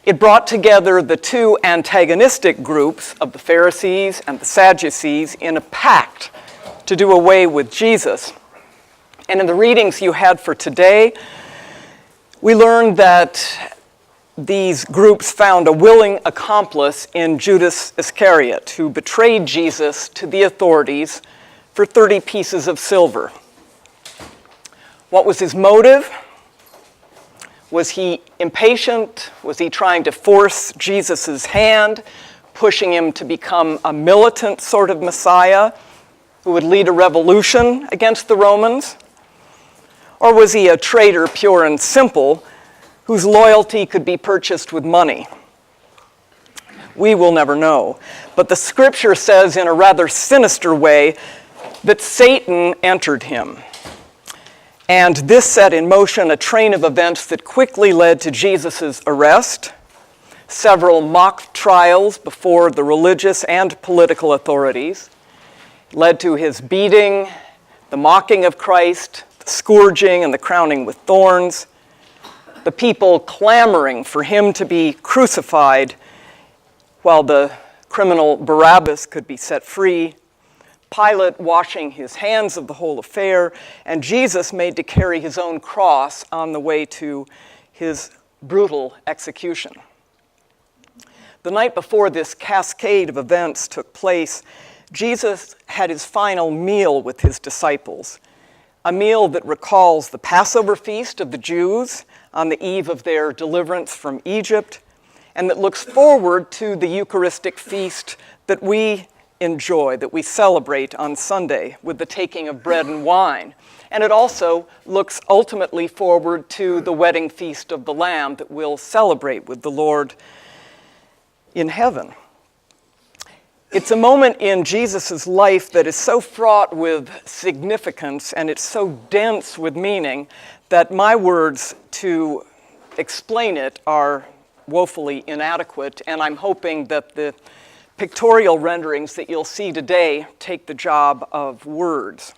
It brought together the two antagonistic groups of the Pharisees and the Sadducees in a pact to do away with Jesus. And in the readings you had for today, we learned that these groups found a willing accomplice in Judas Iscariot, who betrayed Jesus to the authorities for 30 pieces of silver. What was his motive? Was he impatient? Was he trying to force Jesus' hand, pushing him to become a militant sort of Messiah who would lead a revolution against the Romans? Or was he a traitor pure and simple, whose loyalty could be purchased with money? We will never know. But the scripture says in a rather sinister way that Satan entered him. And this set in motion a train of events that quickly led to Jesus' arrest, several mock trials before the religious and political authorities, led to his beating, the mocking of Christ, the scourging and the crowning with thorns, the people clamoring for him to be crucified while the criminal Barabbas could be set free, Pilate washing his hands of the whole affair, and Jesus made to carry his own cross on the way to his brutal execution. The night before this cascade of events took place, Jesus had his final meal with his disciples, a meal that recalls the Passover feast of the Jews on the eve of their deliverance from Egypt, and that looks forward to the Eucharistic feast that we enjoy, that we celebrate on Sunday with the taking of bread and wine. And it also looks ultimately forward to the wedding feast of the Lamb that we'll celebrate with the Lord in heaven. It's a moment in Jesus' life that is so fraught with significance and it's so dense with meaning that my words to explain it are woefully inadequate, and I'm hoping that the pictorial renderings that you'll see today take the job of words.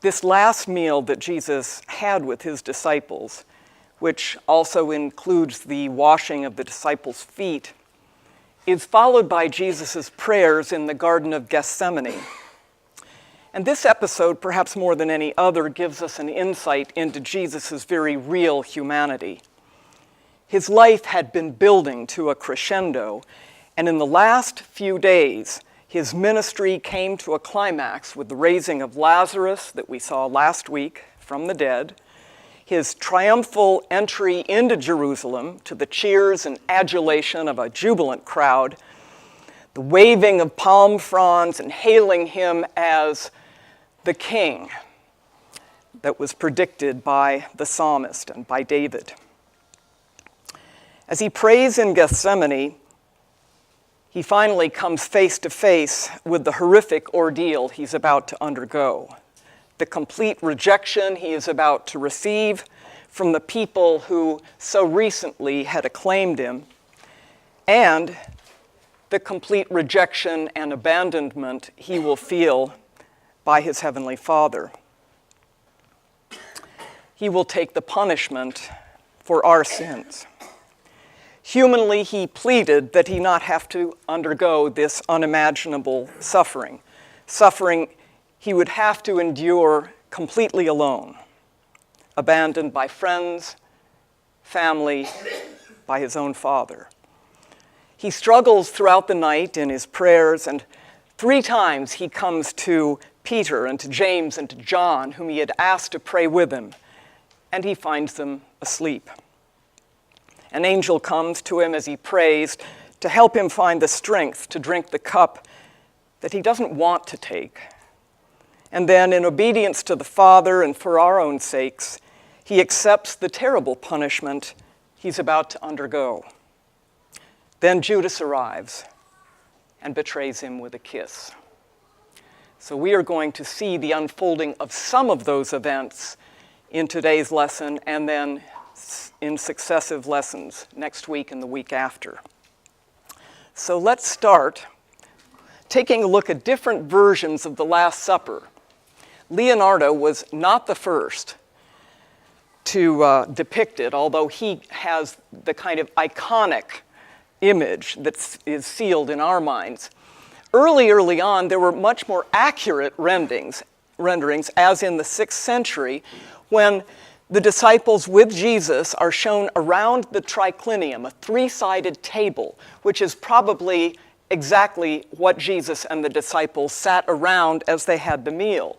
This last meal that Jesus had with his disciples, which also includes the washing of the disciples' feet, is followed by Jesus' prayers in the Garden of Gethsemane. And this episode, perhaps more than any other, gives us an insight into Jesus' very real humanity. His life had been building to a crescendo, and in the last few days, his ministry came to a climax with the raising of Lazarus that we saw last week from the dead, his triumphal entry into Jerusalem to the cheers and adulation of a jubilant crowd, the waving of palm fronds and hailing him as the king that was predicted by the psalmist and by David. As he prays in Gethsemane, he finally comes face to face with the horrific ordeal he's about to undergo, the complete rejection he is about to receive from the people who so recently had acclaimed him, and the complete rejection and abandonment he will feel by his heavenly Father. He will take the punishment for our sins. Humanly, he pleaded that he not have to undergo this unimaginable suffering, suffering he would have to endure completely alone, abandoned by friends, family, by his own Father. He struggles throughout the night in his prayers, and 3 times he comes to Peter and to James and to John, whom he had asked to pray with him, and he finds them asleep. An angel comes to him as he prays to help him find the strength to drink the cup that he doesn't want to take. And then, in obedience to the Father and for our own sakes, he accepts the terrible punishment he's about to undergo. Then Judas arrives and betrays him with a kiss. So we are going to see the unfolding of some of those events in today's lesson, and then in successive lessons next week and the week after. So let's start taking a look at different versions of the Last Supper. Leonardo was not the first to depict it, although he has the kind of iconic image that is sealed in our minds. Early on, there were much more accurate renderings, as in the 6th century, when the disciples with Jesus are shown around the triclinium, a 3-sided table, which is probably exactly what Jesus and the disciples sat around as they had the meal.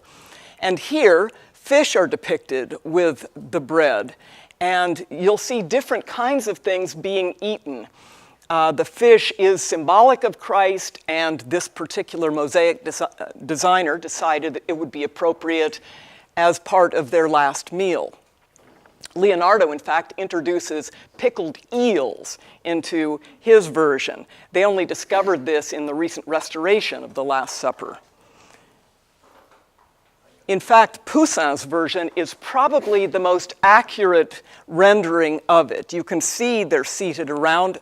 And here, fish are depicted with the bread, and you'll see different kinds of things being eaten. The fish is symbolic of Christ, and this particular mosaic designer decided it would be appropriate as part of their last meal. Leonardo, in fact, introduces pickled eels into his version. They only discovered this in the recent restoration of the Last Supper. In fact, Poussin's version is probably the most accurate rendering of it. You can see they're seated around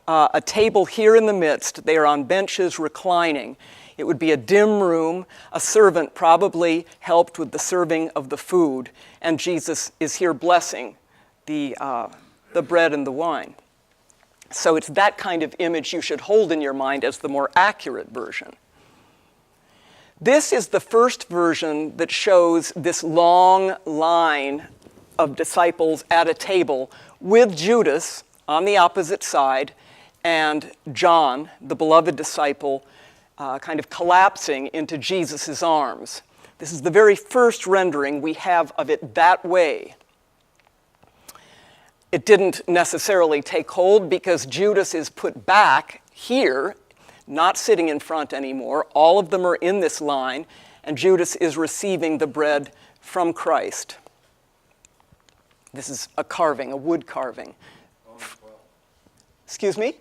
a table here in the midst. They are on benches reclining. It would be a dim room. A servant probably helped with the serving of the food, and Jesus is here blessing the bread and the wine. So it's that kind of image you should hold in your mind as the more accurate version. This is the first version that shows this long line of disciples at a table with Judas on the opposite side and John, the beloved disciple, kind of collapsing into Jesus' arms. This is the very first rendering we have of it that way. It didn't necessarily take hold because Judas is put back here, not sitting in front anymore. All of them are in this line, and Judas is receiving the bread from Christ. This is a carving, a wood carving. Excuse me?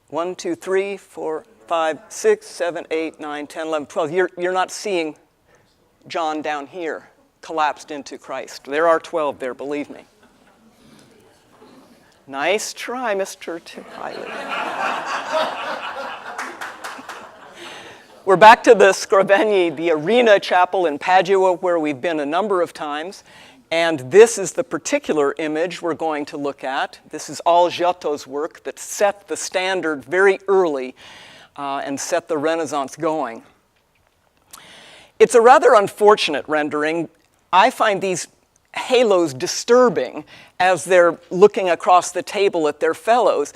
1, 2, 3, 4, 5, 6, 7, 8, 9, 10, 11, 12. You're not seeing John down here collapsed into Christ. There are 12 there, believe me. Nice try, Mr. Pilot. We're back to the Scrovegni, the Arena Chapel in Padua, where we've been a number of times. And this is the particular image we're going to look at. This is all Giotto's work that set the standard very early and set the Renaissance going. It's a rather unfortunate rendering. I find these halos disturbing as they're looking across the table at their fellows.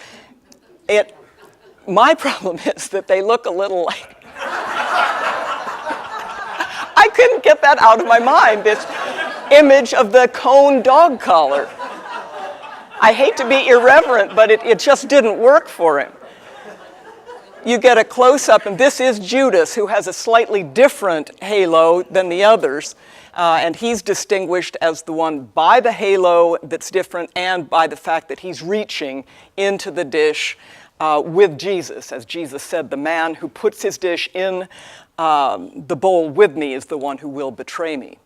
My problem is that they look a little like... I couldn't get that out of my mind, this image of the cone dog collar. I hate to be irreverent, but it just didn't work for him. You get a close-up, and this is Judas, who has a slightly different halo than the others, and he's distinguished as the one by the halo that's different and by the fact that he's reaching into the dish with Jesus. As Jesus said, the man who puts his dish in the bowl with me is the one who will betray me.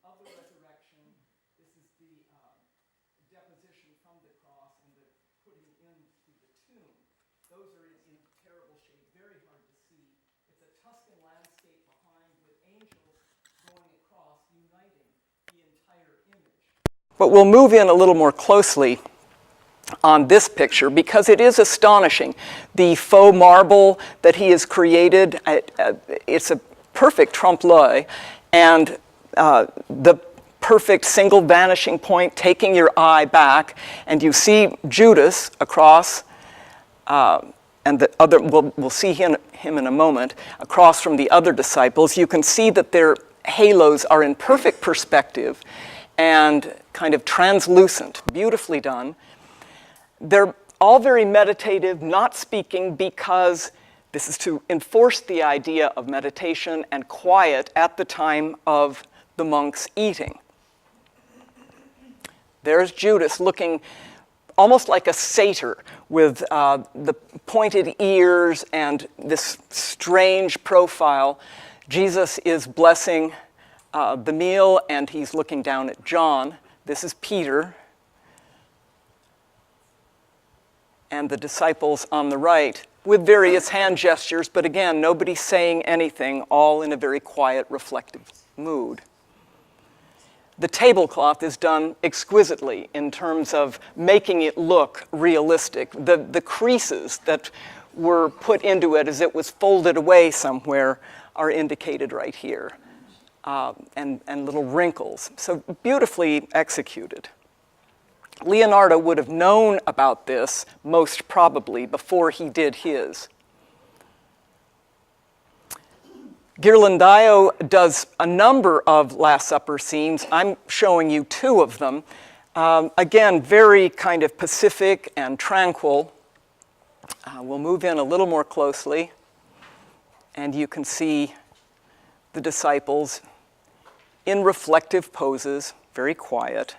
of the resurrection. This is the deposition from the cross and the putting into the tomb. Those are in terrible shape, very hard to see. It's a Tuscan landscape behind with angels going across, uniting the entire image. But we'll move in a little more closely on this picture because it is astonishing. The faux marble that he has created, it's a perfect trompe-l'oeil, and the perfect single vanishing point, taking your eye back, and you see Judas across, and the other, we'll see him in a moment, across from the other disciples. You can see that their halos are in perfect perspective and kind of translucent, beautifully done. They're all very meditative, not speaking, because this is to enforce the idea of meditation and quiet at the time of the monks eating. There's Judas looking almost like a satyr with the pointed ears and this strange profile. Jesus is blessing the meal, and he's looking down at John. This is Peter. And the disciples on the right with various hand gestures, but again, nobody saying anything, all in a very quiet, reflective mood. The tablecloth is done exquisitely in terms of making it look realistic. The creases that were put into it as it was folded away somewhere are indicated right here, and little wrinkles. So beautifully executed. Leonardo would have known about this, most probably, before he did his. Ghirlandaio does a number of Last Supper scenes. I'm showing you two of them. Again, very kind of pacific and tranquil. We'll move in a little more closely, and you can see the disciples in reflective poses, very quiet.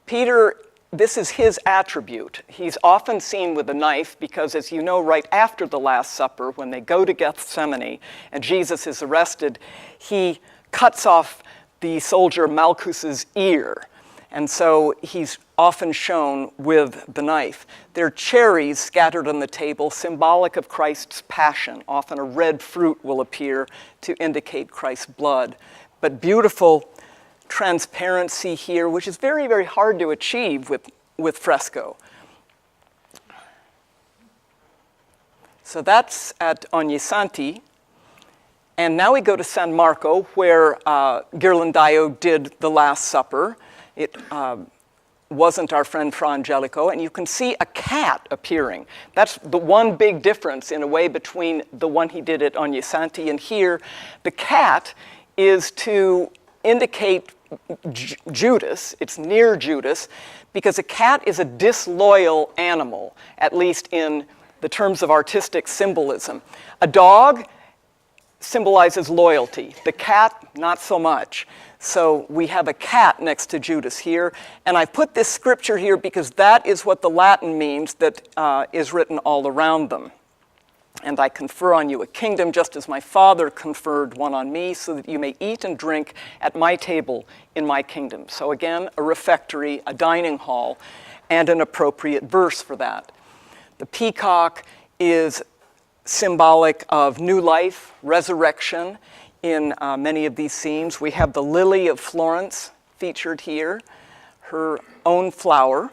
Peter, this is his attribute. He's often seen with a knife because, as you know, right after the Last Supper, when they go to Gethsemane and Jesus is arrested, he cuts off the soldier Malchus's ear. And so he's often shown with the knife. There are cherries scattered on the table, symbolic of Christ's passion. Often a red fruit will appear to indicate Christ's blood. But beautiful transparency here, which is very, very hard to achieve with fresco. So that's at Ognissanti. And now we go to San Marco, where Ghirlandaio did the Last Supper. It wasn't our friend Fra Angelico, and you can see a cat appearing. That's the one big difference, in a way, between the one he did at Ognissanti and here. The cat is to indicate Judas. It's near Judas, because a cat is a disloyal animal, at least in the terms of artistic symbolism. A dog symbolizes loyalty. The cat, not so much. So we have a cat next to Judas here, and I put this scripture here because that is what the Latin means that is written all around them. And I confer on you a kingdom, just as my Father conferred one on me, so that you may eat and drink at my table in my kingdom. So again, a refectory, a dining hall, and an appropriate verse for that. The peacock is symbolic of new life, resurrection in many of these scenes. We have the lily of Florence featured here, her own flower,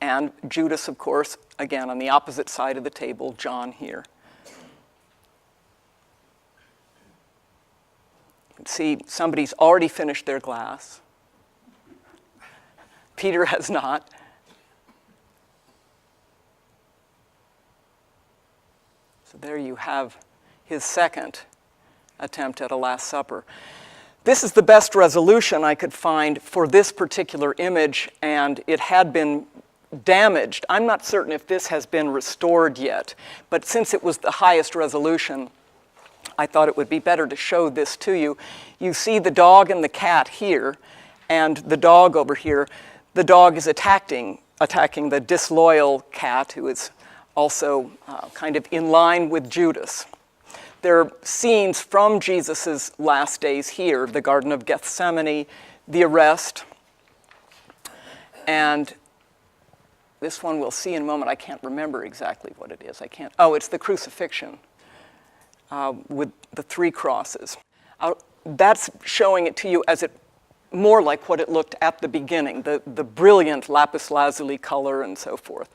and Judas, of course, again, on the opposite side of the table, John here. You can see somebody's already finished their glass. Peter has not. So there you have his second attempt at a Last Supper. This is the best resolution I could find for this particular image, and it had been damaged. I'm not certain if this has been restored yet, but since it was the highest resolution, I thought it would be better to show this to you. You see the dog and the cat here, and the dog over here. The dog is attacking the disloyal cat, who is also kind of in line with Judas. They're scenes from Jesus' last days here, the Garden of Gethsemane, the arrest, and this one we'll see in a moment. I can't remember exactly what it is. It's the crucifixion with the 3 crosses. That's showing it to you as it more like what it looked at the beginning, the brilliant lapis lazuli color and so forth.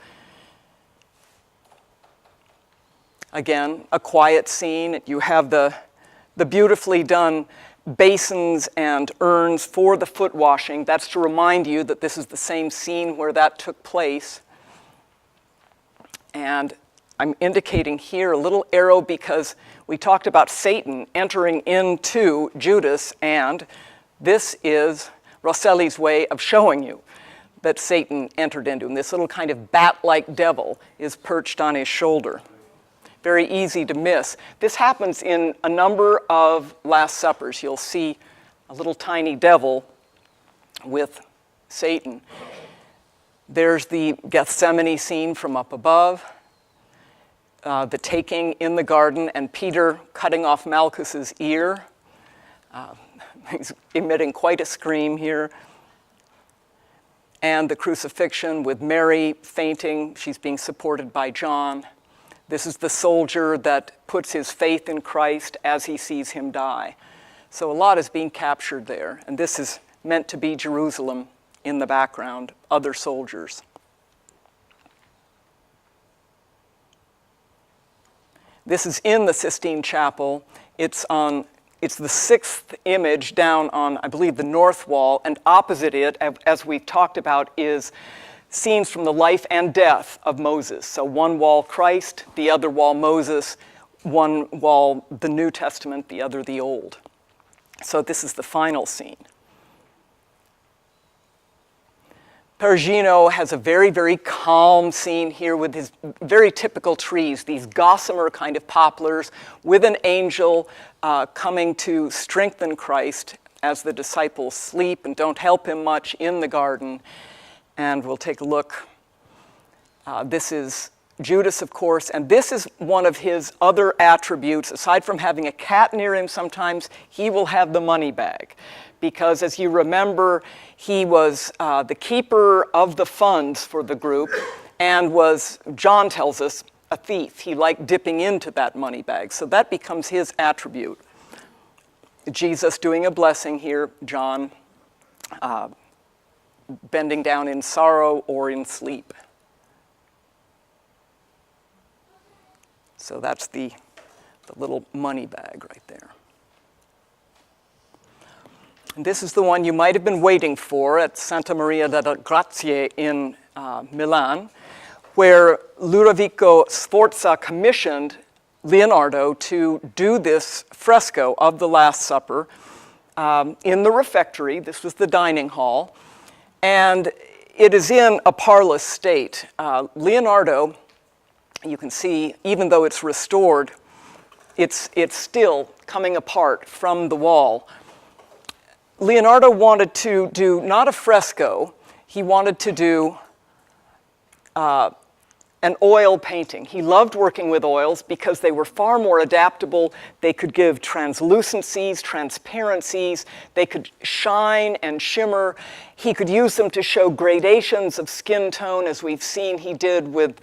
Again, a quiet scene. You have the beautifully done basins and urns for the foot washing. That's to remind you that this is the same scene where that took place. And I'm indicating here a little arrow because we talked about Satan entering into Judas, and this is Rosselli's way of showing you that Satan entered into him. This little kind of bat-like devil is perched on his shoulder. Very easy to miss. This happens in a number of Last Suppers. You'll see a little tiny devil with Satan. There's the Gethsemane scene from up above, the taking in the garden, and Peter cutting off Malchus's ear. He's emitting quite a scream here. And the crucifixion with Mary fainting. She's being supported by John. This is the soldier that puts his faith in Christ as he sees him die. So a lot is being captured there. And this is meant to be Jerusalem in the background, other soldiers. This is in the Sistine Chapel. It's the 6th image down on, I believe, the north wall, and opposite it, as we've talked about, is scenes from the life and death of Moses. So one wall Christ, the other wall Moses, one wall the New Testament, the other the Old. So this is the final scene. Perugino has a very, very calm scene here with his very typical trees, these gossamer kind of poplars, with an angel coming to strengthen Christ as the disciples sleep and don't help him much in the garden. And we'll take a look. This is Judas, of course, and this is one of his other attributes. Aside from having a cat near him sometimes, he will have the money bag. Because as you remember, he was the keeper of the funds for the group and was, John tells us, a thief. He liked dipping into that money bag. So that becomes his attribute. Jesus doing a blessing here, John bending down in sorrow or in sleep. So that's the little money bag right there. And this is the one you might have been waiting for at Santa Maria delle Grazie in Milan, where Ludovico Sforza commissioned Leonardo to do this fresco of the Last Supper in the refectory. This was the dining hall. And it is in a parlous state. Leonardo, you can see, even though it's restored, it's still coming apart from the wall. Leonardo wanted to do not a fresco, he wanted to do an oil painting. He loved working with oils because they were far more adaptable. They could give translucencies, transparencies. They could shine and shimmer. He could use them to show gradations of skin tone, as we've seen he did with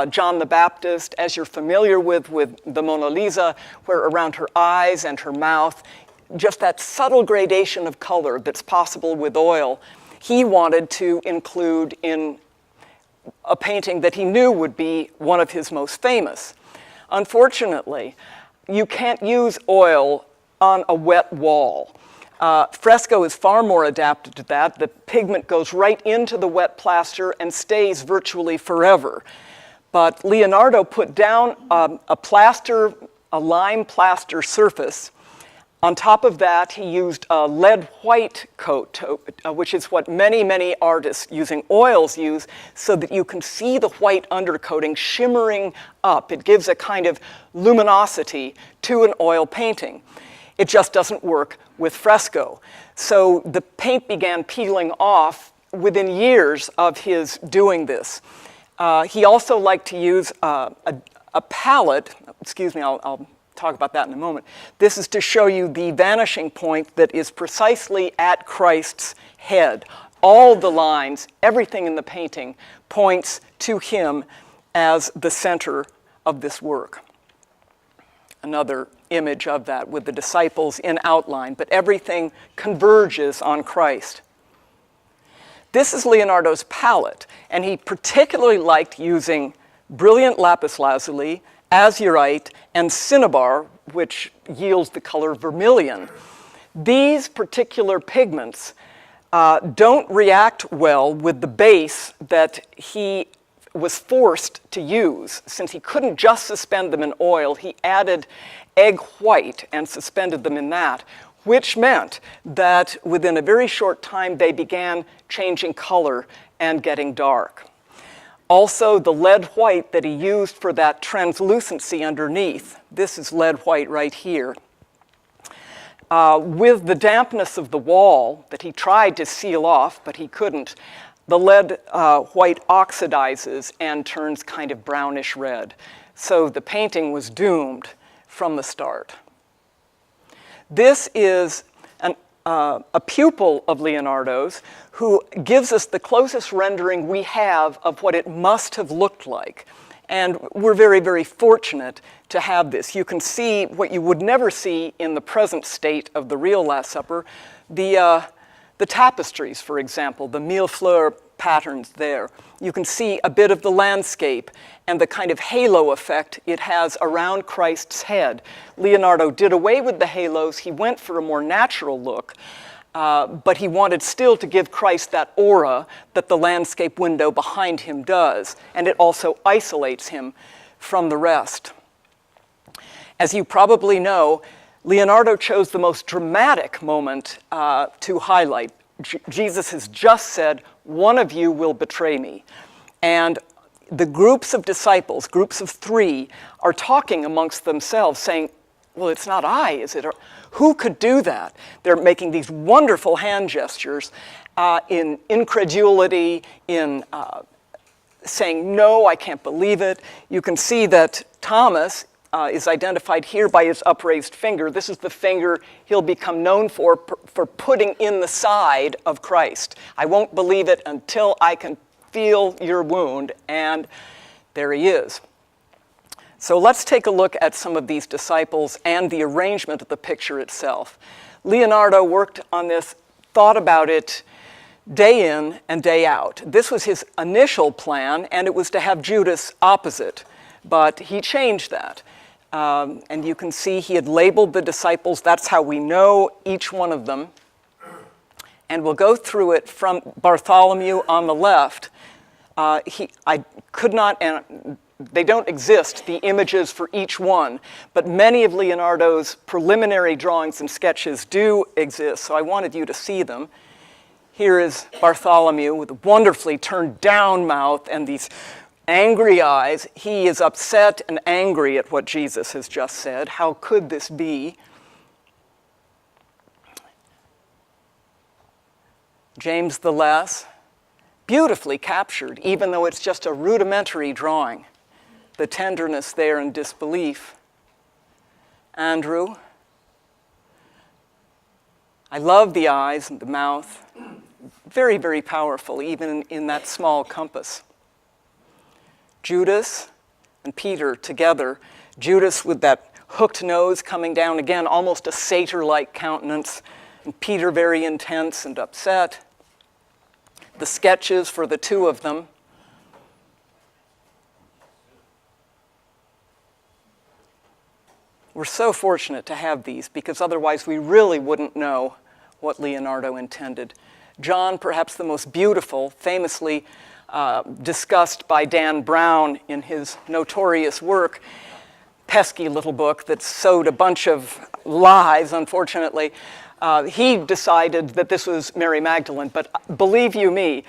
John the Baptist, as you're familiar with the Mona Lisa, where around her eyes and her mouth, just that subtle gradation of color that's possible with oil, he wanted to include in a painting that he knew would be one of his most famous. Unfortunately, you can't use oil on a wet wall. Fresco is far more adapted to that. The pigment goes right into the wet plaster and stays virtually forever. But Leonardo put down a lime plaster surface. On top of that, he used a lead white coat, which is what many, many artists using oils use, so that you can see the white undercoating shimmering up. It gives a kind of luminosity to an oil painting. It just doesn't work with fresco. So the paint began peeling off within years of his doing this. He also liked to use a palette. Excuse me, I'll talk about that in a moment. This is to show you the vanishing point that is precisely at Christ's head. All the lines, everything in the painting points to him as the center of this work. Another image of that with the disciples in outline, but everything converges on Christ. This is Leonardo's palette, and he particularly liked using brilliant lapis lazuli, azurite, and cinnabar, which yields the color vermilion. These particular pigments don't react well with the base that he was forced to use. Since he couldn't just suspend them in oil, he added egg white and suspended them in that, which meant that within a very short time they began changing color and getting dark. Also, the lead white that he used for that translucency underneath, this is lead white right here, with the dampness of the wall that he tried to seal off, but he couldn't, the lead white oxidizes and turns kind of brownish red. So the painting was doomed from the start. This is a pupil of Leonardo's who gives us the closest rendering we have of what it must have looked like. And we're very, very fortunate to have this. You can see what you would never see in the present state of the real Last Supper. The tapestries, for example, the millefleur patterns there. You can see a bit of the landscape and the kind of halo effect it has around Christ's head. Leonardo did away with the halos. He went for a more natural look, but he wanted still to give Christ that aura that the landscape window behind him does, and it also isolates him from the rest. As you probably know, Leonardo chose the most dramatic moment to highlight. Jesus has just said, "One of you will betray me." And the groups of disciples, groups of three, are talking amongst themselves saying, "Well, it's not I, is it? Or, who could do that?" They're making these wonderful hand gestures in incredulity, in saying, "No, I can't believe it." You can see that Thomas is identified here by his upraised finger. This is the finger he'll become known for putting in the side of Christ. "I won't believe it until I can feel your wound," and there he is. So let's take a look at some of these disciples and the arrangement of the picture itself. Leonardo worked on this, thought about it day in and day out. This was his initial plan, and it was to have Judas opposite, but he changed that. And you can see he had labeled the disciples. That's how we know each one of them. And we'll go through it from Bartholomew on the left. I could not, and they don't exist, the images for each one, but many of Leonardo's preliminary drawings and sketches do exist, so I wanted you to see them. Here is Bartholomew with a wonderfully turned down mouth and these angry eyes. He is upset and angry at what Jesus has just said. How could this be? James the Less, beautifully captured, even though it's just a rudimentary drawing. The tenderness there and disbelief. Andrew, I love the eyes and the mouth. Very, very powerful, even in that small compass. Judas and Peter together. Judas with that hooked nose coming down again, almost a satyr-like countenance, and Peter very intense and upset. The sketches for the two of them. We're so fortunate to have these because otherwise we really wouldn't know what Leonardo intended. John, perhaps the most beautiful, famously discussed by Dan Brown in his notorious work, pesky little book that sowed a bunch of lies, unfortunately. He decided that this was Mary Magdalene, but believe you me,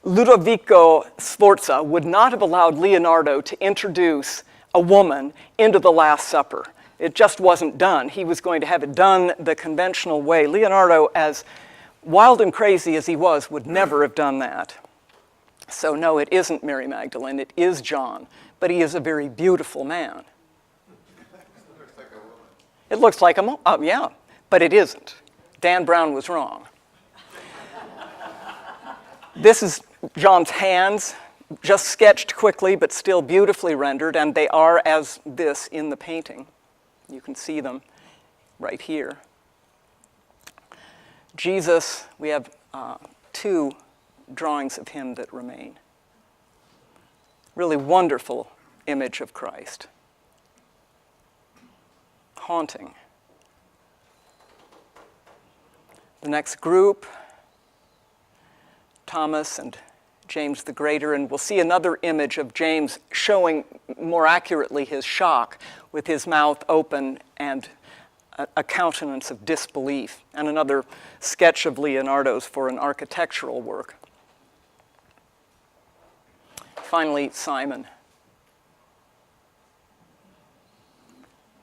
Ludovico Sforza would not have allowed Leonardo to introduce a woman into the Last Supper. It just wasn't done. He was going to have it done the conventional way. Leonardo, as wild and crazy as he was, would never have done that. So no, it isn't Mary Magdalene, it is John, but he is a very beautiful man. It looks like yeah, but it isn't. Dan Brown was wrong. This is John's hands, just sketched quickly, but still beautifully rendered, and they are as this in the painting. You can see them right here. Jesus, we have two drawings of him that remain. Really wonderful image of Christ. Haunting. The next group, Thomas and James the Greater, and we'll see another image of James showing more accurately his shock with his mouth open and a countenance of disbelief, and another sketch of Leonardo's for an architectural work. Finally, Simon.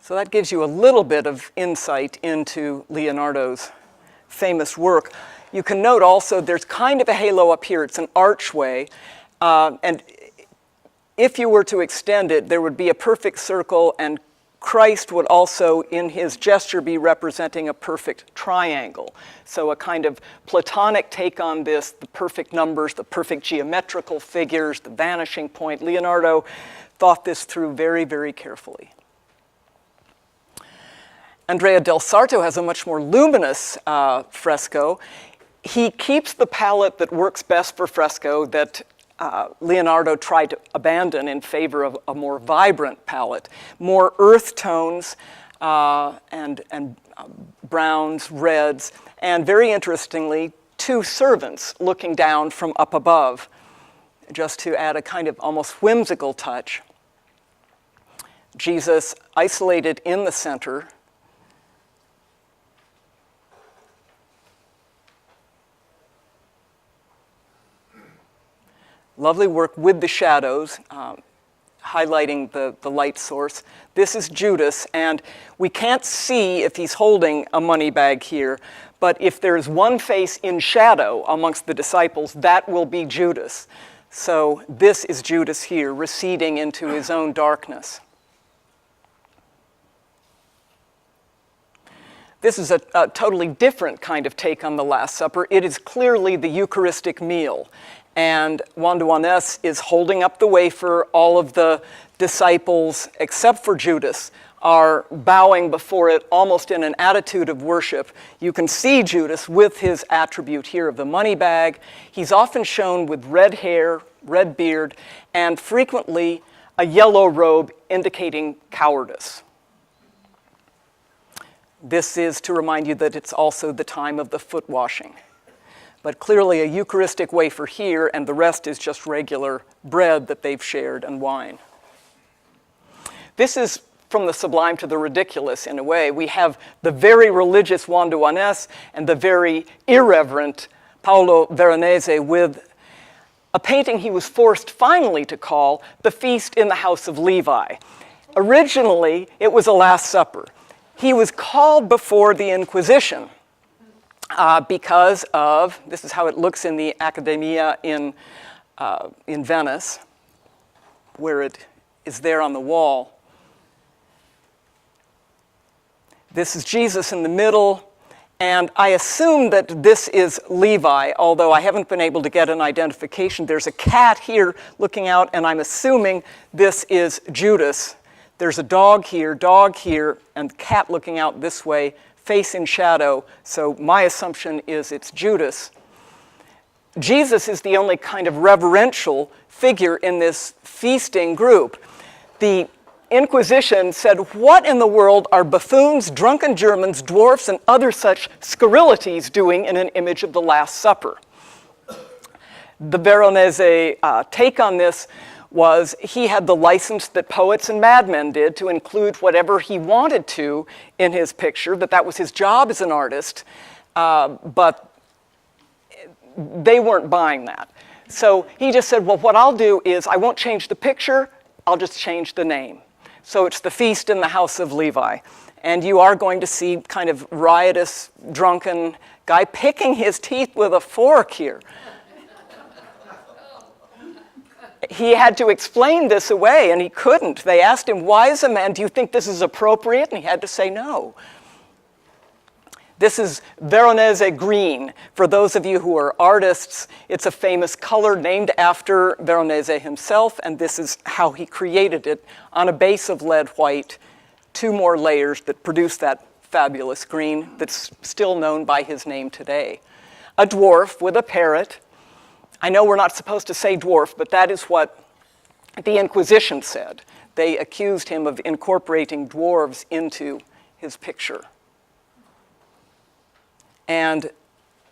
So that gives you a little bit of insight into Leonardo's famous work. You can note also there's kind of a halo up here. It's an archway, and if you were to extend it, there would be a perfect circle, and Christ would also, in his gesture, be representing a perfect triangle. So a kind of Platonic take on this, the perfect numbers, the perfect geometrical figures, the vanishing point. Leonardo thought this through very, very carefully. Andrea del Sarto has a much more luminous fresco. He keeps the palette that works best for fresco that Leonardo tried to abandon in favor of a more vibrant palette, more earth tones and browns, reds, and very interestingly, two servants looking down from up above, just to add a kind of almost whimsical touch. Jesus isolated in the center. Lovely work with the shadows, highlighting the light source. This is Judas, and we can't see if he's holding a money bag here, but if there's one face in shadow amongst the disciples, that will be Judas. So this is Judas here, receding into his own darkness. This is a totally different kind of take on the Last Supper. It is clearly the Eucharistic meal. And Juan de Juanes is holding up the wafer. All of the disciples, except for Judas, are bowing before it almost in an attitude of worship. You can see Judas with his attribute here of the money bag. He's often shown with red hair, red beard, and frequently a yellow robe indicating cowardice. This is to remind you that it's also the time of the foot washing. But clearly a Eucharistic wafer here, and the rest is just regular bread that they've shared and wine. This is from the sublime to the ridiculous in a way. We have the very religious Juan de Juanes and the very irreverent Paolo Veronese with a painting he was forced finally to call The Feast in the House of Levi. Originally, it was a Last Supper. He was called before the Inquisition. Because of, this is how it looks in the Accademia in Venice, where it is there on the wall. This is Jesus in the middle, and I assume that this is Levi, although I haven't been able to get an identification. There's a cat here looking out, and I'm assuming this is Judas. There's a dog here, and cat looking out this way, face in shadow, so my assumption is it's Judas. Jesus is the only kind of reverential figure in this feasting group. The Inquisition said, what in the world are buffoons, drunken Germans, dwarfs, and other such scurrilities doing in an image of the Last Supper? The Veronese take on this was he had the license that poets and madmen did to include whatever he wanted to in his picture, that was his job as an artist, but they weren't buying that. So he just said, well, what I'll do is I won't change the picture, I'll just change the name. So it's The Feast in the House of Levi. And you are going to see kind of riotous, drunken guy picking his teeth with a fork here. he had to explain this away, and he couldn't. They asked him, "Wise man, do you think this is appropriate?" And he had to say no. This is Veronese green. For those of you who are artists, it's a famous color named after Veronese himself, and this is how he created it on a base of lead white, 2 more layers that produce that fabulous green that's still known by his name today. A dwarf with a parrot. I know we're not supposed to say dwarf, but that is what the Inquisition said. They accused him of incorporating dwarves into his picture. And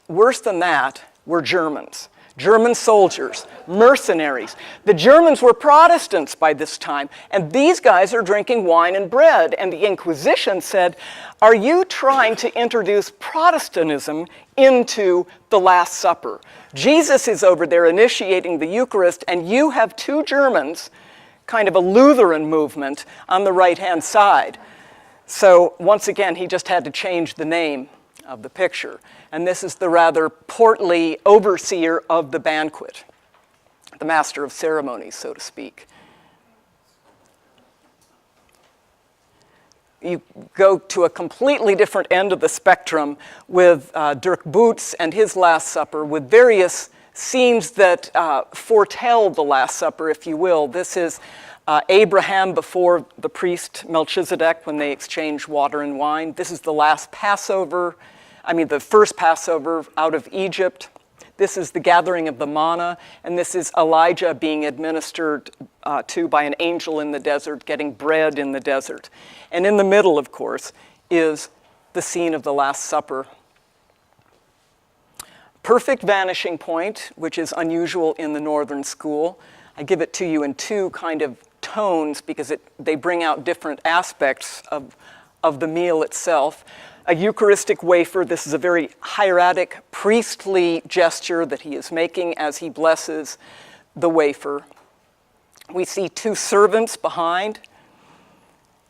worse than that were Germans. German soldiers, mercenaries. The Germans were Protestants by this time, and these guys are drinking wine and bread. And the Inquisition said, "Are you trying to introduce Protestantism into the Last Supper? Jesus is over there initiating the Eucharist, and you have 2 Germans, kind of a Lutheran movement, on the right-hand side." So once again, he just had to change the name of the picture. And this is the rather portly overseer of the banquet, the master of ceremonies, so to speak. You go to a completely different end of the spectrum with Dirk Boots and his Last Supper, with various scenes that foretell the Last Supper, if you will. This is Abraham before the priest Melchizedek when they exchange water and wine. This is the last Passover. The first Passover out of Egypt. This is the gathering of the manna, and this is Elijah being administered to by an angel in the desert, getting bread in the desert. And in the middle, of course, is the scene of the Last Supper. Perfect vanishing point, which is unusual in the Northern school. I give it to you in 2 kind of tones because they bring out different aspects of the meal itself. A Eucharistic wafer. This is a very hieratic, priestly gesture that he is making as he blesses the wafer. We see 2 servants behind,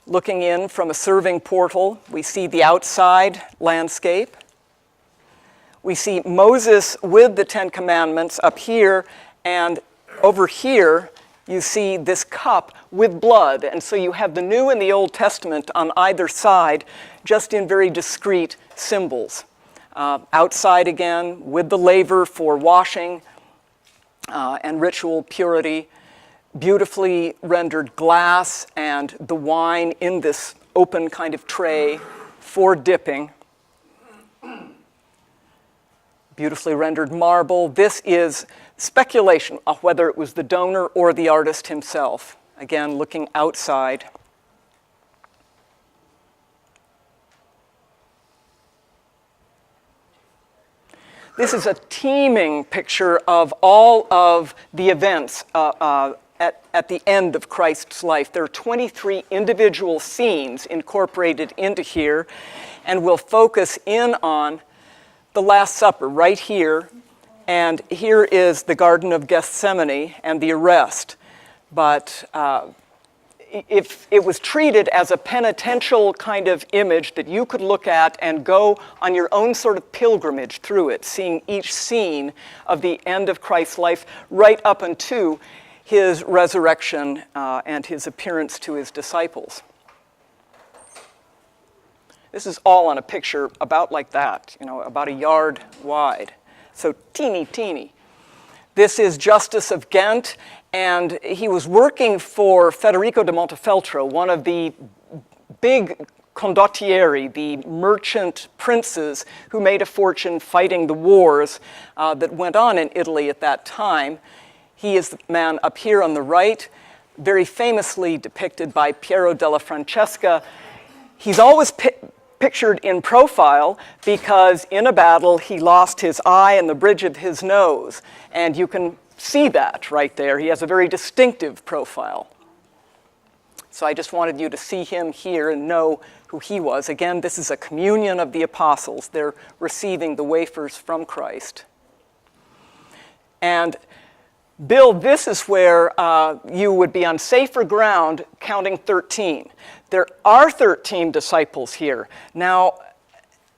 looking in from a serving portal. We see the outside landscape. We see Moses with the 10 Commandments up here, and over here, you see this cup with blood. And so you have the New and the Old Testament on either side, just in very discrete symbols. Outside again, with the laver for washing and ritual purity, beautifully rendered glass and the wine in this open kind of tray for dipping. Beautifully rendered marble. This is speculation of whether it was the donor or the artist himself. Again, looking outside. This is a teeming picture of all of the events at the end of Christ's life. There are 23 individual scenes incorporated into here, and we'll focus in on the Last Supper right here, and here is the Garden of Gethsemane and the arrest. But if it was treated as a penitential kind of image that you could look at and go on your own sort of pilgrimage through it, seeing each scene of the end of Christ's life right up unto his resurrection and his appearance to his disciples. This is all on a picture about like that, about a yard wide. So teeny. This is Justice of Ghent, and he was working for Federico da Montefeltro, one of the big condottieri, the merchant princes who made a fortune fighting the wars that went on in Italy at that time. He is the man up here on the right, very famously depicted by Piero della Francesca. He's always pictured in profile because in a battle he lost his eye and the bridge of his nose, and you can see that right there. He has a very distinctive profile. So I just wanted you to see him here and know who he was. Again, this is a communion of the apostles. They're receiving the wafers from Christ. And Bill, this is where you would be on safer ground counting 13. There are 13 disciples here. Now,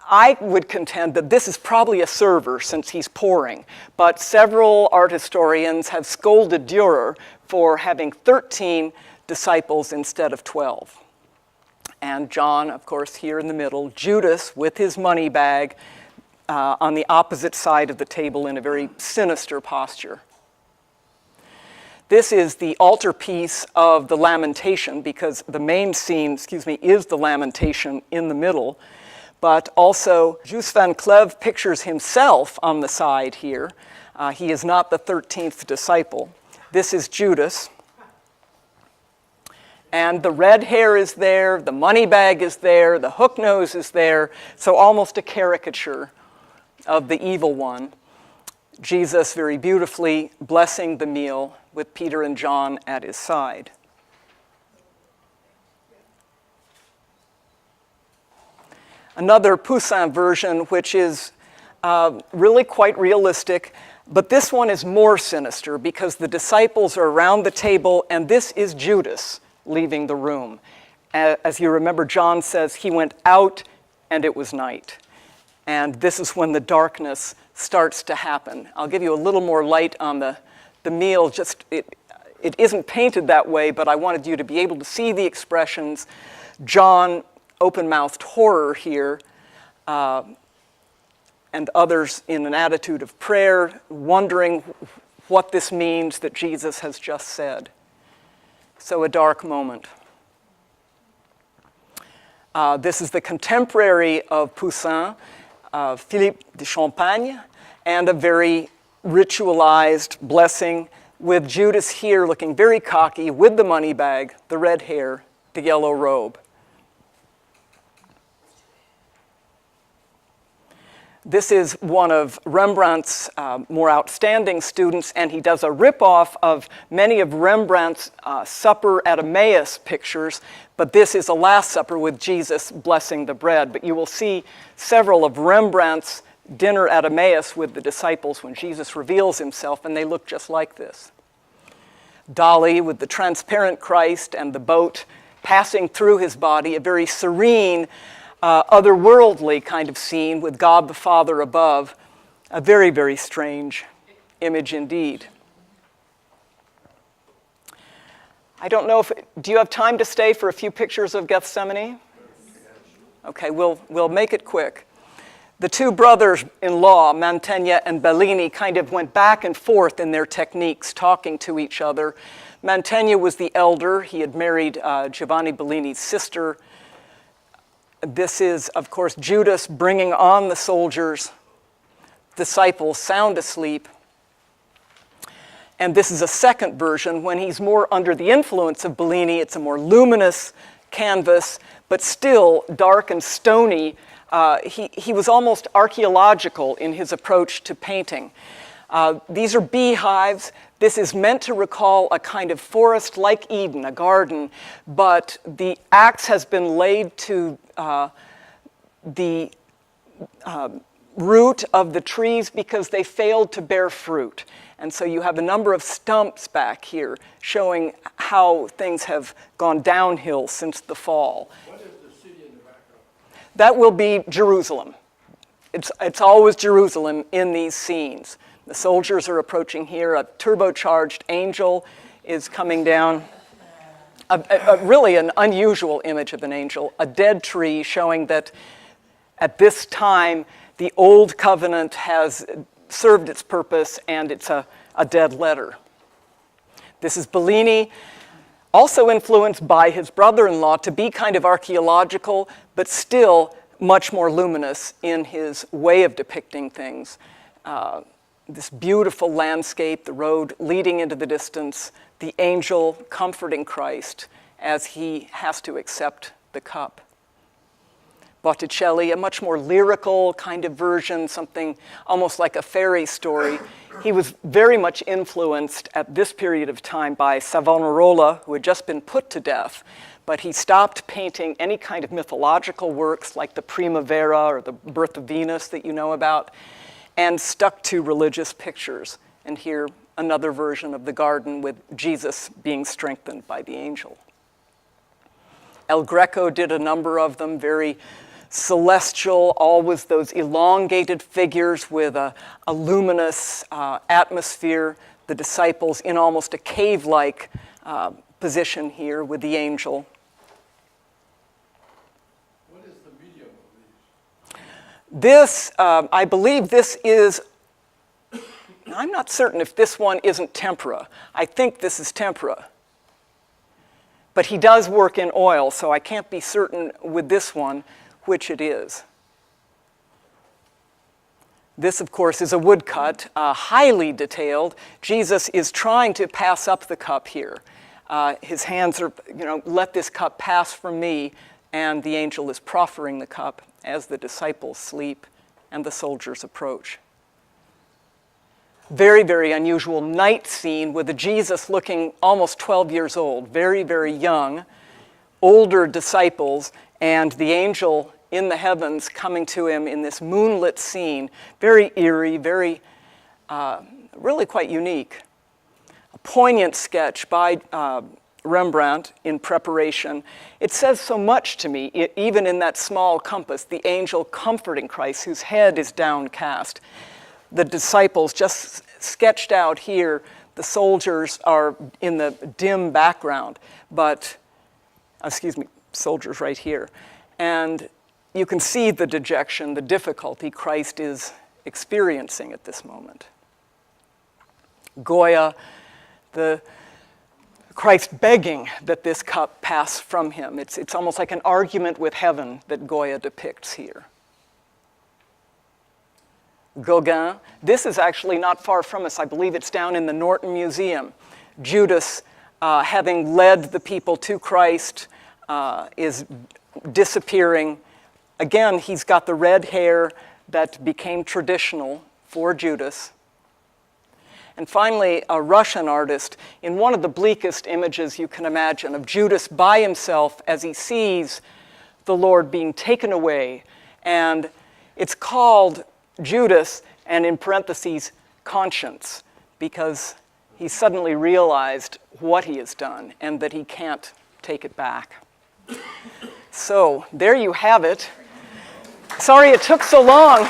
I would contend that this is probably a server since he's pouring, but several art historians have scolded Dürer for having 13 disciples instead of 12. And John, of course, here in the middle, Judas with his money bag on the opposite side of the table in a very sinister posture. This is the altarpiece of the Lamentation, because the main scene, is the Lamentation in the middle. But also, Jus van Cleve pictures himself on the side here. He is not the 13th disciple. This is Judas. And the red hair is there, the money bag is there, the hook nose is there, so almost a caricature of the evil one. Jesus very beautifully blessing the meal with Peter and John at his side. Another Poussin version, which is really quite realistic, but this one is more sinister because the disciples are around the table, and this is Judas leaving the room. As you remember, John says he went out and it was night. And this is when the darkness starts to happen. I'll give you a little more light on the meal. Just it isn't painted that way, but I wanted you to be able to see the expressions. John, open-mouthed horror here, and others in an attitude of prayer, wondering what this means that Jesus has just said. So a dark moment. This is the contemporary of Poussin, Philippe de Champagne, and a very ritualized blessing with Judas here looking very cocky with the money bag, the red hair, the yellow robe. This is one of Rembrandt's more outstanding students, and he does a rip-off of many of Rembrandt's Supper at Emmaus pictures, but this is a Last Supper with Jesus blessing the bread. But you will see several of Rembrandt's Dinner at Emmaus with the disciples when Jesus reveals himself, and they look just like this. Dali with the transparent Christ and the boat passing through his body, a very serene, otherworldly kind of scene with God the Father above. A very, very strange image indeed. I don't know do you have time to stay for a few pictures of Gethsemane? Okay, we'll make it quick. The two brothers-in-law, Mantegna and Bellini, kind of went back and forth in their techniques, talking to each other. Mantegna was the elder. He had married Giovanni Bellini's sister. This is, of course, Judas bringing on the soldiers, disciples sound asleep. And this is a second version when he's more under the influence of Bellini. It's a more luminous canvas, but still dark and stony. He was almost archaeological in his approach to painting. These are beehives. This is meant to recall a kind of forest like Eden, a garden, but the axe has been laid to the root of the trees because they failed to bear fruit. And so you have a number of stumps back here showing how things have gone downhill since the fall. What is the city in the background? That will be Jerusalem. It's always Jerusalem in these scenes. The soldiers are approaching here. A turbocharged angel is coming down. Really an unusual image of an angel. A dead tree showing that at this time the old covenant has served its purpose and it's a dead letter. This is Bellini, also influenced by his brother-in-law to be kind of archaeological, but still much more luminous in his way of depicting things. This beautiful landscape, the road leading into the distance, the angel comforting Christ as he has to accept the cup. Botticelli, a much more lyrical kind of version, something almost like a fairy story. He was very much influenced at this period of time by Savonarola, who had just been put to death, but he stopped painting any kind of mythological works like the Primavera or the Birth of Venus that you know about, and stuck to religious pictures. And here, another version of the garden with Jesus being strengthened by the angel. El Greco did a number of them, very celestial, always those elongated figures with a luminous atmosphere, the disciples in almost a cave-like position here with the angel. What is the medium of these? This, I believe this is, I'm not certain if this one isn't tempera. I think this is tempera. But he does work in oil, so I can't be certain with this one which it is. This, of course, is a woodcut, highly detailed. Jesus is trying to pass up the cup here. His hands are, let this cup pass from me, and the angel is proffering the cup as the disciples sleep and the soldiers approach. Very, very unusual night scene with a Jesus looking almost 12 years old, very, very young, older disciples, and the angel in the heavens coming to him in this moonlit scene, very eerie, very, really quite unique. A poignant sketch by Rembrandt in preparation. It says so much to me, even in that small compass, the angel comforting Christ, whose head is downcast. The disciples just sketched out here, the soldiers are in the dim background, but, soldiers right here. And you can see the dejection, the difficulty Christ is experiencing at this moment. Goya, the Christ begging that this cup pass from him. It's almost like an argument with heaven that Goya depicts here. Gauguin, this is actually not far from us. I believe it's down in the Norton Museum. Judas, having led the people to Christ, is disappearing. Again, he's got the red hair that became traditional for Judas. And finally, a Russian artist, in one of the bleakest images you can imagine, of Judas by himself as he sees the Lord being taken away. And it's called Judas, and in parentheses, conscience, because he suddenly realized what he has done and that he can't take it back. So there you have it. Sorry it took so long.